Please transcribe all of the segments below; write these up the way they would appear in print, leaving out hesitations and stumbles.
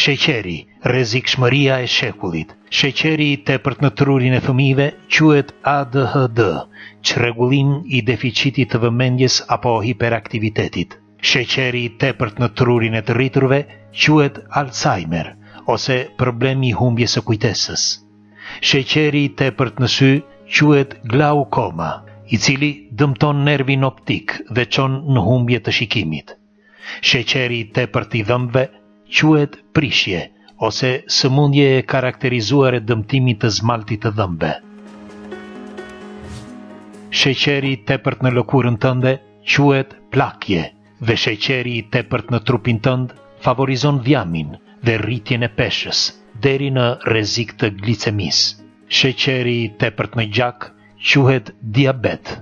Sheqeri, rrezikshmëria e shekullit. Sheqeri i tepërt në trurin e fëmijëve quhet ADHD, çrregullim i deficitit të vëmendjes apo hiperaktivitetit. Sheqeri i tepërt në trurin e të rriturve quhet Alzheimer ose problemi i humbjes së kujtesës. Sheqeri i tepërt në sy quhet glaukoma, i cili dëmton nervin optik dhe çon në humbje të shikimit. Sheqeri i tepërt i dhëmbëve quhet prishje ose sëmundje e karakterizuar e dëmtimit të zmaltit të dhëmbëve. Sheqeri i tepërt në lëkurën tënde quhet plakje dhe sheqeri i tepërt në trupin tënd favorizon dhjamin dhe rritjen e peshës deri në rrezik të glicemisë. Sheqeri i tepërt në gjak quhet diabet.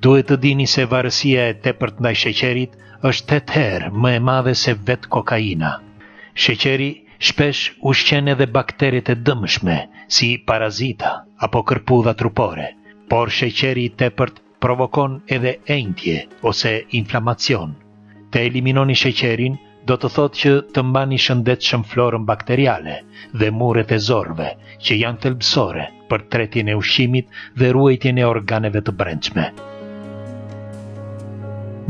Duhet të dini se varësia e tepërt ndaj sheqerit është 8 herë më e madhe se vetë kokaina. Sheqeri shpesh ushqen edhe bakteret e dëmshme, si parazita apo kërpudha trupore, por sheqeri i tepërt provokon edhe enjtje ose inflamacion. Të eliminoni sheqerin do të thotë që të mbani shëndetshëm florën bakteriale dhe muret e zorëve, që janë thelbësore për tretjen e ushqimit dhe ruajtjen e organeve të brendshme.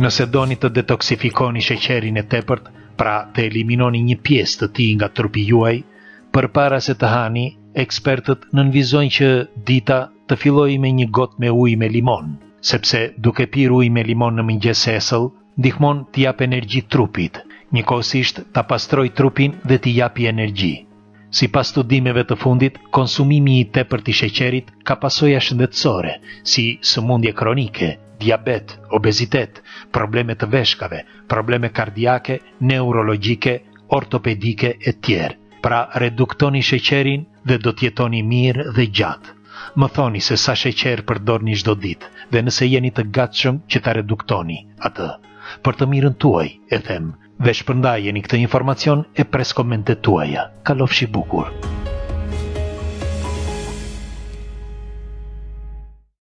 Nëse doni të detoksifikoni sheqerin e tepërt, pra të eliminoni një pjesë të tij nga trupi juaj, përpara se të hani, ekspertët nënvizojnë që dita të fillojë me një gotë me ujë me limon, sepse duke pirë ujë me limon në mëngjes sesëll, ndihmon t'i jap energji trupit, njëkohësisht ta pastroj trupin dhe t'i japi energji. Sipas studimeve të fundit, konsumimi i tepërt i sheqerit ka pasoja shëndetësore, si sëmundje kronike, diabet, obezitet, probleme të veshkave, probleme kardiake, neurologjike, ortopedike e tjerë. Pra reduktoni sheqerin dhe do t'jetoni mirë dhe gjatë. Më thoni se sa sheqer përdorni çdo ditë dhe nëse jeni të gatshëm që ta reduktoni atë. Për të mirën tuaj, e them, dhe shpërndajeni këtë informacion e pres komentet tuaja. Kalofshi bukur.